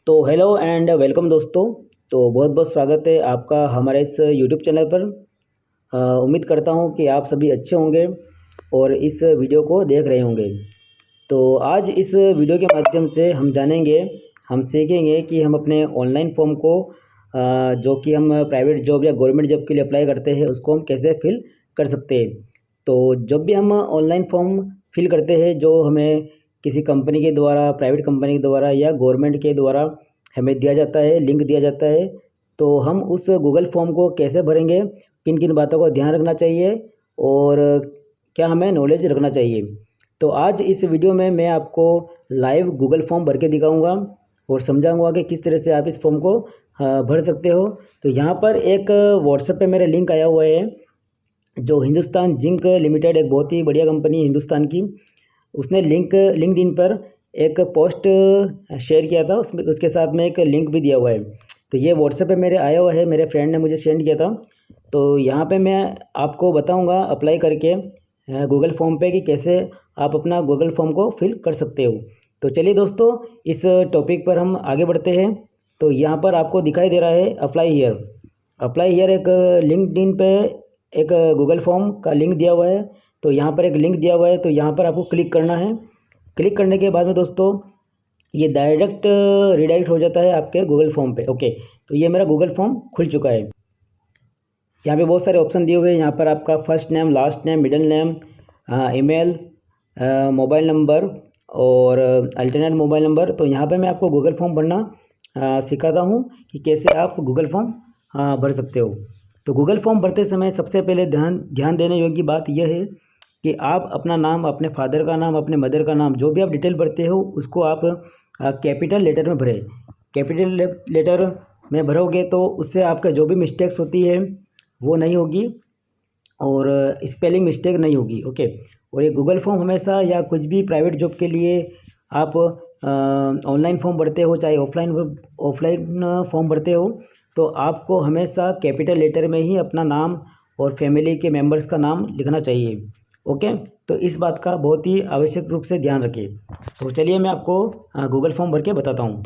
तो hello and welcome दोस्तों। तो बहुत बहुत स्वागत है आपका हमारे इस यूट्यूब चैनल पर। उम्मीद करता हूँ कि आप सभी अच्छे होंगे और इस वीडियो को देख रहे होंगे। तो आज इस वीडियो के माध्यम से हम जानेंगे, हम सीखेंगे कि हम अपने ऑनलाइन फॉर्म को जो कि हम प्राइवेट जॉब या गवर्नमेंट जॉब के लिए अप्लाई करते हैं उसको हम कैसे फिल कर सकते हैं। तो जब भी हम ऑनलाइन फॉर्म फिल करते हैं जो हमें किसी कंपनी के द्वारा, प्राइवेट कंपनी के द्वारा या गवर्नमेंट के द्वारा हमें दिया जाता है, लिंक दिया जाता है, तो हम उस गूगल फॉर्म को कैसे भरेंगे, किन किन बातों का ध्यान रखना चाहिए और क्या हमें नॉलेज रखना चाहिए। तो आज इस वीडियो में मैं आपको लाइव गूगल फॉर्म भर के दिखाऊंगा और समझाऊंगा कि किस तरह से आप इस फॉर्म को भर सकते हो। तो यहाँ पर एक व्हाट्सएप पे मेरा लिंक आया हुआ है, जो हिंदुस्तान जिंक लिमिटेड, एक बहुत ही बढ़िया कंपनी है हिंदुस्तान की, उसने लिंक्डइन पर एक पोस्ट शेयर किया था, उसमें उसके साथ में एक लिंक भी दिया हुआ है। तो ये व्हाट्सएप पे मेरे आया हुआ है, मेरे फ्रेंड ने मुझे सेंड किया था। तो यहाँ पे मैं आपको बताऊंगा अप्लाई करके गूगल फॉर्म पे कि कैसे आप अपना गूगल फॉर्म को फिल कर सकते हो। तो चलिए दोस्तों, इस टॉपिक पर हम आगे बढ़ते हैं। तो यहाँ पर आपको दिखाई दे रहा है अप्लाई हियर। अप्लाई हियर एक लिंक्डइन पे एक गूगल फॉर्म का लिंक दिया हुआ है। तो यहाँ पर एक लिंक दिया हुआ है, तो यहाँ पर आपको क्लिक करना है। क्लिक करने के बाद में दोस्तों ये डायरेक्ट रिडायरेक्ट हो जाता है आपके गूगल फॉर्म पे। ओके, तो ये मेरा गूगल फॉर्म खुल चुका है। यहाँ पे बहुत सारे ऑप्शन दिए हुए हैं। यहाँ पर आपका first name, last name, middle name, email, mobile number और अल्टरनेट मोबाइल नंबर। तो यहाँ पे मैं आपको गूगल फॉर्म भरना सिखाता हूँ कि कैसे आप गूगल फॉर्म भर सकते हो। तो गूगल फॉर्म भरते समय सबसे पहले ध्यान देने योग्य बात यह है कि आप अपना नाम, अपने फादर का नाम, अपने मदर का नाम, जो भी आप डिटेल भरते हो उसको आप कैपिटल लेटर में भरें। कैपिटल लेटर में भरोगे तो उससे आपका जो भी मिस्टेक्स होती है वो नहीं होगी और स्पेलिंग मिस्टेक नहीं होगी। ओके, और ये गूगल फॉर्म हमेशा या कुछ भी प्राइवेट जॉब के लिए आप ऑनलाइन फॉर्म भरते हो चाहे ऑफलाइन फॉर्म भरते हो, तो आपको हमेशा कैपिटल लेटर में ही अपना नाम और फैमिली के मेंबर्स का नाम लिखना चाहिए। ओके, तो इस बात का बहुत ही आवश्यक रूप से ध्यान रखिए। तो चलिए मैं आपको गूगल फॉर्म भर के बताता हूँ।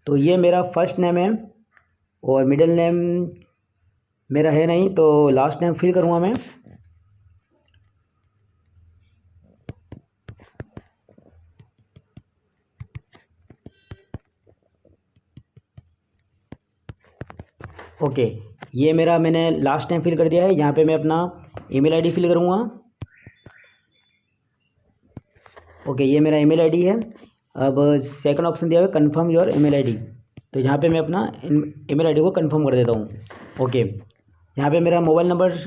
तो ये मेरा फर्स्ट नेम है और मिडिल नेम मेरा है नहीं, तो लास्ट नेम फिल करूँगा मैं। ओके, ये मेरा मैंने लास्ट नेम फिल कर दिया है। यहाँ पे मैं अपना ईमेल आईडी फिल करूँगा। ओके, ये मेरा ईमेल आईडी है। अब सेकंड ऑप्शन दिया हुआ है कन्फर्म योर ईमेल आईडी। तो यहाँ पे मैं अपना ईमेल आईडी को कन्फर्म कर देता हूँ। ओके, यहाँ पे मेरा मोबाइल नंबर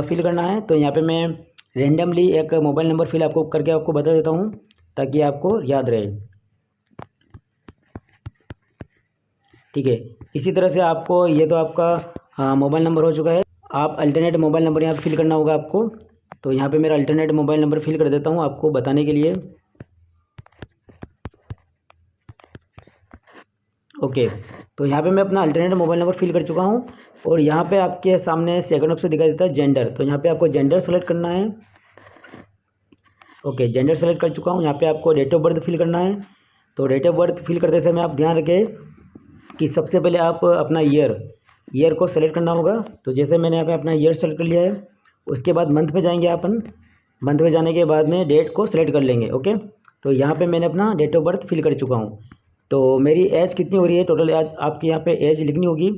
फिल करना है। तो यहाँ पे मैं रेंडमली एक मोबाइल नंबर फिल करके आपको बता देता हूँ ताकि आपको याद रहे। ठीक है, इसी तरह से आपको, ये तो आपका मोबाइल नंबर हो चुका है। आप अल्टरनेट मोबाइल नंबर यहाँ पे फिल करना होगा आपको। तो यहाँ पे मेरा अल्टरनेट मोबाइल नंबर फिल कर देता हूँ आपको बताने के लिए। ओके, तो यहाँ पे मैं अपना अल्टरनेट मोबाइल नंबर फिल कर चुका हूँ और यहाँ पे आपके सामने सेकंड ऑप्शन दिखाई देता है जेंडर। तो यहाँ पे आपको जेंडर सेलेक्ट करना है। ओके, जेंडर सेलेक्ट कर चुका हूँ। यहाँ पे आपको डेट ऑफ बर्थ फिल करना है। तो डेट ऑफ बर्थ फिल करते समय आप ध्यान रखें कि सबसे पहले आप अपना ईयर को सेलेक्ट करना होगा। तो जैसे मैंने यहाँ पे अपना ईयर सेलेक्ट कर लिया है, उसके बाद मंथ पे जाएंगे अपन। मंथ पे जाने के बाद में डेट को सिलेक्ट कर लेंगे। ओके, तो यहाँ पे मैंने अपना डेट ऑफ बर्थ फिल कर चुका हूँ। तो मेरी एज कितनी हो रही है टोटल, एज आपकी यहाँ पे एज लिखनी होगी।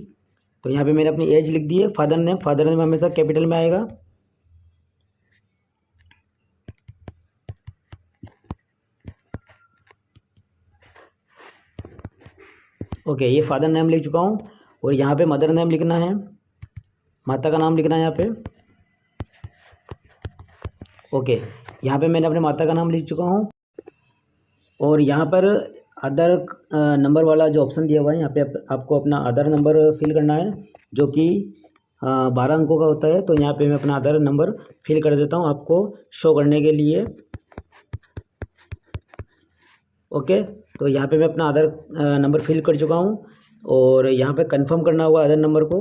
तो यहाँ पे मैंने अपनी एज लिख दी है। फादर नेम हमेशा कैपिटल में आएगा। ओके, ये फादर नेम लिख चुका हूँ और यहाँ पे मदर नेम लिखना है, माता का नाम लिखना है यहाँ पे। ओके, यहाँ पे मैंने अपने माता का नाम लिख चुका हूँ और यहाँ पर आधार नंबर वाला जो ऑप्शन दिया हुआ है, यहाँ पे आपको अपना आधार नंबर फिल करना है जो कि 12 अंकों का होता है। तो यहाँ पे मैं अपना आधार नंबर फिल कर देता हूँ आपको शो करने के लिए। ओके, तो यहाँ पे मैं अपना आधार नंबर फिल कर चुका हूँ और यहाँ पे कंफर्म करना होगा आधार नंबर को।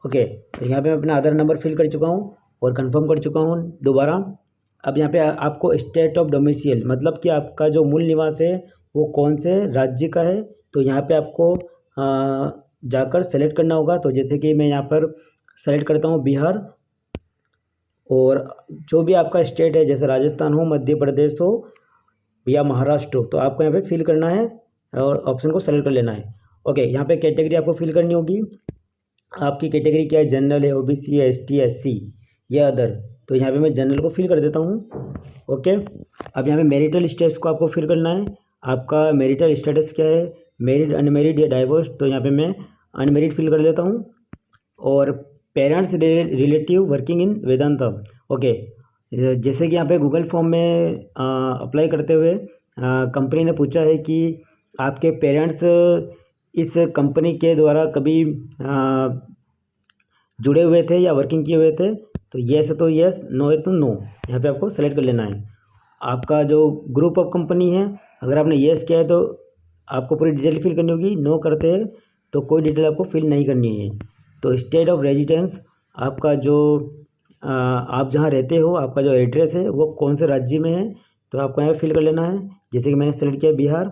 ओके, तो यहाँ पे मैं अपना आधार नंबर फिल कर चुका हूँ और कंफर्म कर चुका हूँ दोबारा। अब यहाँ पे आपको स्टेट ऑफ डोमिसाइल मतलब कि आपका जो मूल निवास है वो कौन से राज्य का है, तो यहाँ पे आपको जाकर सेलेक्ट करना होगा। तो जैसे कि मैं यहाँ पर सेलेक्ट करता हूँ बिहार, और जो भी आपका स्टेट है जैसे राजस्थान हो, मध्य प्रदेश हो या महाराष्ट्र हो, तो आपको यहाँ पे फिल करना है और ऑप्शन को सेलेक्ट कर लेना है। ओके, यहाँ पे कैटेगरी आपको फिल करनी होगी। आपकी कैटेगरी क्या है, जनरल है, ओबीसी है, एसटी, एससी या अदर। तो यहाँ पे मैं जनरल को फिल कर देता हूँ। ओके, अब यहाँ पे मैरिटल स्टेटस को आपको फिल करना है। आपका मैरिटल स्टेटस क्या है, मैरिड, अनमैरिड या डाइवोर्स। तो यहाँ पे मैं अनमैरिड फिल कर देता हूँ। और parents relative working in Vedanta. Okay, जैसे कि यहाँ पे गूगल फॉर्म में अप्लाई करते हुए कंपनी ने पूछा है कि आपके पेरेंट्स इस कंपनी के द्वारा कभी जुड़े हुए थे या वर्किंग किए हुए थे। तो येस है तो येस, नो है तो नो, यहाँ पे आपको सेलेक्ट कर लेना है। आपका जो ग्रुप ऑफ कंपनी है, अगर आपने येस किया है तो आपको पूरी डिटेल फिल करनी होगी, नो करते हैं तो कोई डिटेल आपको फिल नहीं करनी है। तो स्टेट ऑफ रेजिडेंस, आपका जो आप जहाँ रहते हो, आपका जो एड्रेस है वो कौन से राज्य में है, तो आपको यहाँ फिल कर लेना है। जैसे कि मैंने सेलेक्ट किया बिहार।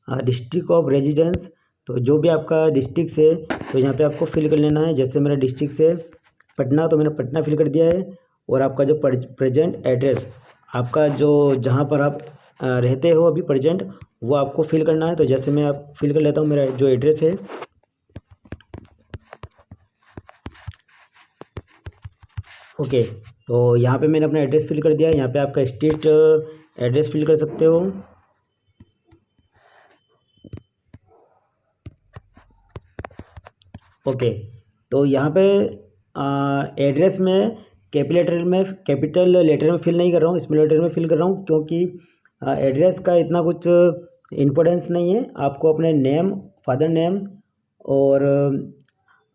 डिस्ट्रिक्ट ऑफ रेजिडेंस, तो जो भी आपका डिस्ट्रिक्ट है तो यहाँ पे आपको फिल कर लेना है। जैसे मेरा डिस्ट्रिक्ट है पटना, तो मैंने पटना फिल कर दिया है। और आपका जो प्रेजेंट एड्रेस, आपका जो जहाँ पर आप रहते हो अभी प्रेजेंट, वो आपको फिल करना है। तो जैसे मैं आप फिल कर लेता हूँ मेरा जो एड्रेस है। ओके, तो यहाँ पे मैंने अपना एड्रेस फिल कर दिया है। यहाँ पे आपका स्टेट एड्रेस फिल कर सकते हो। ओके, तो यहाँ पे एड्रेस में कैपिटल लेटर में फिल नहीं कर रहा हूँ, स्मॉल लेटर में फिल कर रहा हूँ, क्योंकि एड्रेस का इतना कुछ इम्पोर्टेंस नहीं है। आपको अपने नेम, फादर नेम और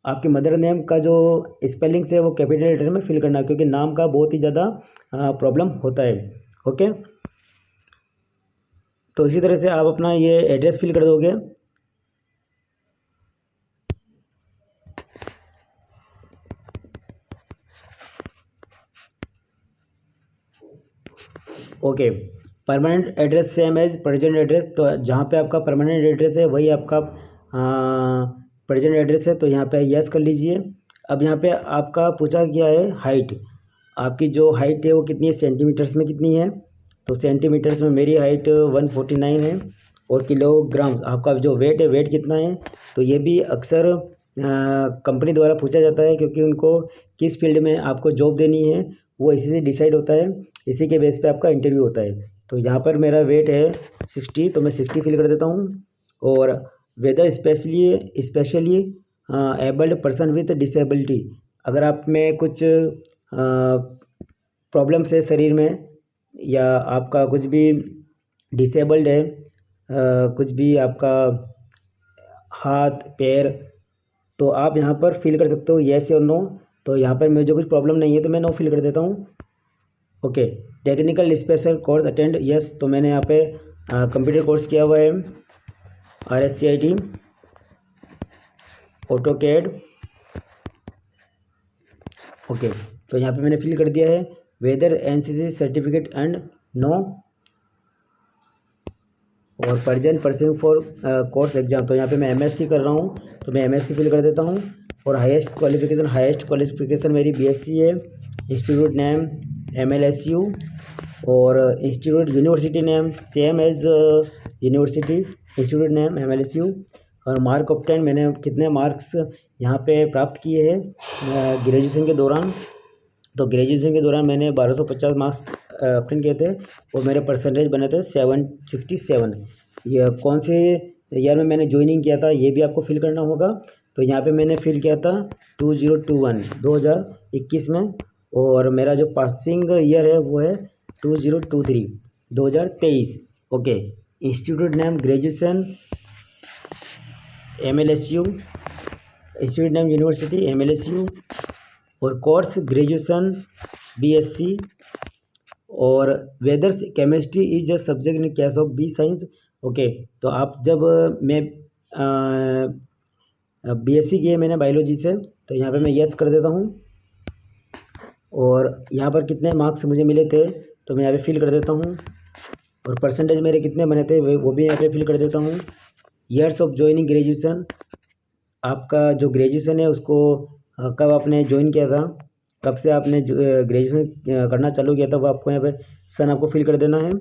आपके मदर नेम का जो स्पेलिंग्स है वो कैपिटल लेटर में फिल करना है, क्योंकि नाम का बहुत ही ज़्यादा प्रॉब्लम होता है। ओके, तो इसी तरह से आप अपना ये एड्रेस फिल कर दोगे। Okay, permanent address same as present address. तो जहाँ पे आपका परमानेंट एड्रेस है वही आपका प्रेजेंट एड्रेस है, तो यहाँ पे यस कर लीजिए। अब यहाँ पे आपका पूछा गया है हाइट, आपकी जो हाइट है वो कितनी है, सेंटीमीटर्स में कितनी है। तो सेंटीमीटर्स में मेरी हाइट 149 है। और किलोग्राम, आपका जो वेट है, वेट कितना है। तो ये भी अक्सर कंपनी द्वारा पूछा जाता है, क्योंकि उनको किस फील्ड में आपको जॉब देनी है वो इसी से डिसाइड होता है, इसी के बेस पे आपका इंटरव्यू होता है। तो यहाँ पर मेरा वेट है 60, तो मैं 60 फिल कर देता हूँ। और whether specially abled person with disability, अगर आप में कुछ प्रॉब्लम्स है शरीर में, या आपका कुछ भी डिसेबल्ड है, कुछ भी आपका हाथ पैर, तो आप यहाँ पर फिल कर सकते हो येस और नो। तो यहाँ पर मुझे कुछ प्रॉब्लम नहीं है तो मैं नो फिल कर देता हूँ। Okay, technical special course attend, yes, तो मैंने यहाँ पे कंप्यूटर कोर्स किया हुआ है, RSCIT, AutoCAD। ओके, तो यहाँ पे मैंने फिल कर दिया है whether NCC certificate and no. और present pursuing for course exam, तो यहाँ पे मैं MSc कर रहा हूँ, तो मैं MSc फिल कर देता हूँ। और हाईएस्ट क्वालिफिकेशन मेरी BSc है। इंस्टीट्यूट नेम MLSU, और institute university name same as university, institute name MLSU। और मार्क ऑब्टेन, मैंने कितने मार्क्स यहाँ पे प्राप्त किए हैं ग्रेजुएशन के दौरान। तो ग्रेजुएशन के दौरान मैंने 1250 मार्क्स ऑब्टेन किए थे, और मेरे परसेंटेज बने थे 767। ये कौन से ईयर में मैंने ज्वाइनिंग किया था ये भी आपको फिल करना होगा। तो यहाँ पे मैंने फिल किया था 2021 में, और मेरा जो पासिंग ईयर है वो है 2023। Okay, institute name graduation MLSU, institute name university MLSU, और कोर्स ग्रेजुएशन BSc। और whether chemistry is a subject in case of B science. Okay, तो आप जब मैं BSc किए मैंने बायोलॉजी से, तो यहाँ पे मैं यस कर देता हूँ। और यहाँ पर कितने मार्क्स मुझे मिले थे तो मैं यहाँ पे फिल कर देता हूँ, और परसेंटेज मेरे कितने बने थे वो भी यहाँ पे फिल कर देता हूँ। ईयर्स ऑफ ज्वाइनिंग ग्रेजुएशन, आपका जो ग्रेजुएशन है उसको कब आपने ज्वाइन किया था, कब से आपने ग्रेजुएशन करना चालू किया था, वो आपको यहाँ पे सन आपको फिल कर देना है।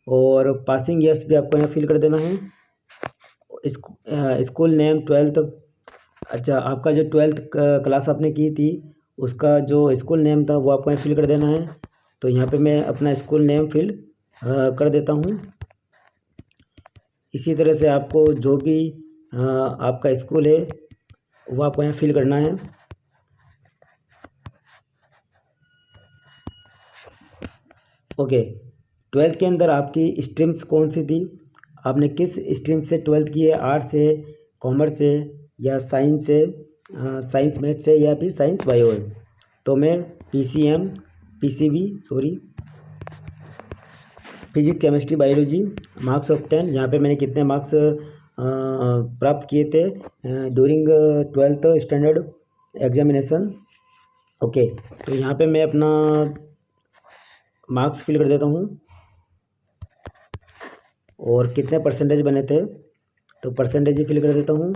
और पासिंग ईयर्स भी आपको यहाँ फिल कर देना है। स्कूल नेम, 12th, अच्छा आपका जो 12th क्लास आपने की थी उसका जो स्कूल नेम था वो आपको यहाँ फिल कर देना है। तो यहाँ पे मैं अपना स्कूल नेम फिल कर देता हूँ। इसी तरह से आपको जो भी आपका स्कूल है वो आपको यहाँ फिल करना है। ओके, 12th के अंदर आपकी स्ट्रीम्स कौन सी थी, आपने किस स्ट्रीम से 12th की है, आर्ट्स से, कॉमर्स से, या साइंस से, साइंस मैथ से, या फिर साइंस बायो है। तो मैं PCM, PCB physics chemistry biology, marks of 10, यहाँ पे मैंने कितने मार्क्स प्राप्त किए थे during 12th standard examination. Okay, तो यहाँ पे मैं अपना मार्क्स फिल कर देता हूँ और कितने परसेंटेज बने थे तो परसेंटेज ही फिल कर देता हूँ।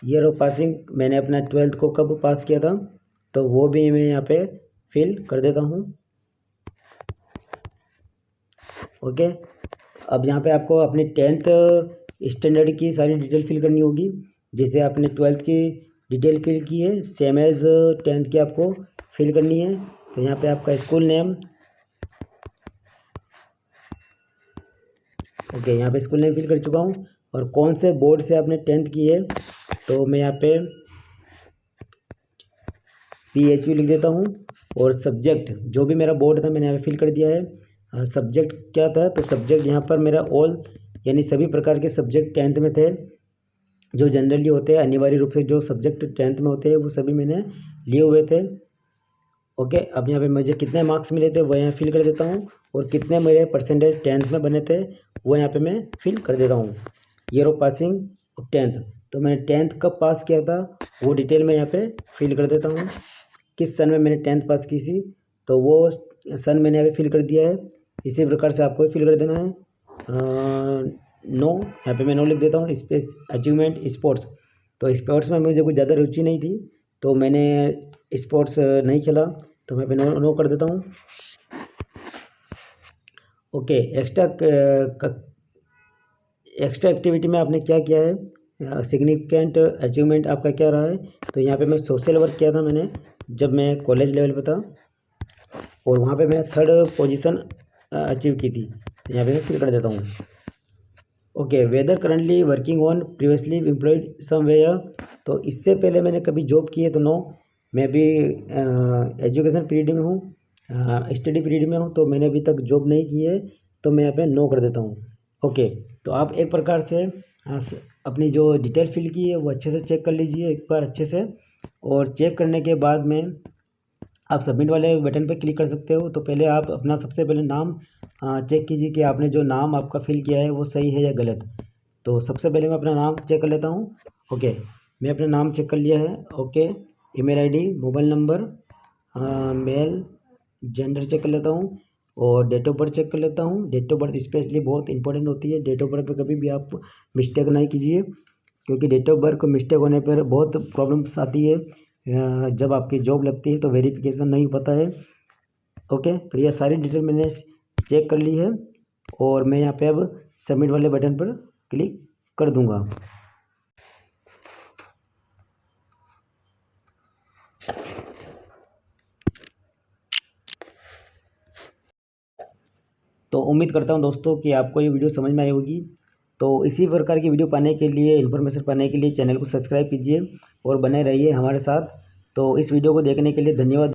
ईयर ऑफ पासिंग, मैंने अपना 12th को कब पास किया था तो वो भी मैं यहाँ पे फिल कर देता हूँ। ओके, अब यहाँ पे आपको अपनी 10th स्टैंडर्ड की सारी डिटेल फिल करनी होगी। जैसे आपने 12th की डिटेल फिल की है सेम एज 10th की आपको फिल करनी है। तो यहाँ पे आपका स्कूल नेम, ओके यहाँ पे स्कूल नेम फिल कर चुका हूँ। और कौन से बोर्ड से आपने 10th की है तो मैं यहाँ पे PHU लिख देता हूँ। और सब्जेक्ट जो भी मेरा बोर्ड था मैंने यहाँ पे फिल कर दिया है। सब्जेक्ट क्या था तो सब्जेक्ट यहाँ पर मेरा ऑल, यानी सभी प्रकार के सब्जेक्ट 10th में थे जो जनरली होते हैं, अनिवार्य रूप से जो सब्जेक्ट 10th में होते हैं वो सभी मैंने लिए हुए थे। ओके, अब यहाँ पे मुझे कितने मार्क्स मिले थे वो यहाँ फिल कर देता हूँ, और कितने मेरे परसेंटेज 10th में बने थे वो यहाँ पे मैं फिल कर देता हूँ। Year of passing of 10th, तो मैंने 10th कब पास किया था वो डिटेल में यहाँ पे फिल कर देता हूँ। किस सन में मैंने 10th पास की थी तो वो सन मैंने यहाँ पे फिल कर दिया है। इसी प्रकार से आपको फिल कर देना है। नो, यहाँ पे मैं नो लिख देता हूँ। स्पेस अचीवमेंट स्पोर्ट्स, तो स्पोर्ट्स में मुझे कुछ ज़्यादा रुचि नहीं थी तो मैंने स्पोर्ट्स नहीं खेला, तो मैं पे नो कर देता हूँ। ओके, एक्स्ट्रा एक्टिविटी में आपने क्या किया है, सिग्निफिकेंट अचीवमेंट आपका क्या रहा है तो यहाँ पे मैं सोशल वर्क किया था मैंने जब मैं कॉलेज लेवल पे था, और वहाँ पे मैं 3rd पोजीशन अचीव की थी। यहाँ पे मैं फिल कर देता हूँ। Okay, whether currently working on previously employed somewhere, तो इससे पहले मैंने कभी जॉब की है तो नो, मैं भी एजुकेशन पीरियड में हूँ, स्टडी पीरियड में हूँ, तो मैंने अभी तक जॉब नहीं की है तो मैं यहाँ पे नो कर देता हूँ। ओके, तो आप एक प्रकार से अपनी जो डिटेल फिल की है वो अच्छे से चेक कर लीजिए एक बार अच्छे से, और चेक करने के बाद में आप सबमिट वाले बटन पर क्लिक कर सकते हो। तो पहले आप अपना सबसे पहले नाम चेक कीजिए कि आपने जो नाम आपका फिल किया है वो सही है या गलत। तो सबसे पहले मैं अपना नाम चेक कर लेता हूँ। ओके, मैं अपना नाम चेक कर लिया है। Okay, email ID, mobile number, mail, gender check कर लेता हूँ, और डेट ऑफ बर्थ चेक कर लेता हूँ। डेट ऑफ बर्थ स्पेशली बहुत इंपॉर्टेंट होती है। डेट ऑफ बर्थ पे कभी भी आप मिस्टेक नहीं कीजिए, क्योंकि डेट ऑफ बर्थ को मिस्टेक होने पर बहुत प्रॉब्लम्स आती है। जब आपकी जॉब लगती है तो वेरिफिकेशन नहीं होता है। ओके, तो ये सारी डिटेल मैंने चेक कर ली है, और मैं यहाँ पे अब सबमिट वाले बटन पर क्लिक कर दूँगा। तो उम्मीद करता हूँ दोस्तों कि आपको ये वीडियो समझ में आई होगी। तो इसी प्रकार की वीडियो पाने के लिए, इन्फॉर्मेशन पाने के लिए चैनल को सब्सक्राइब कीजिए और बने रहिए हमारे साथ। तो इस वीडियो को देखने के लिए धन्यवाद।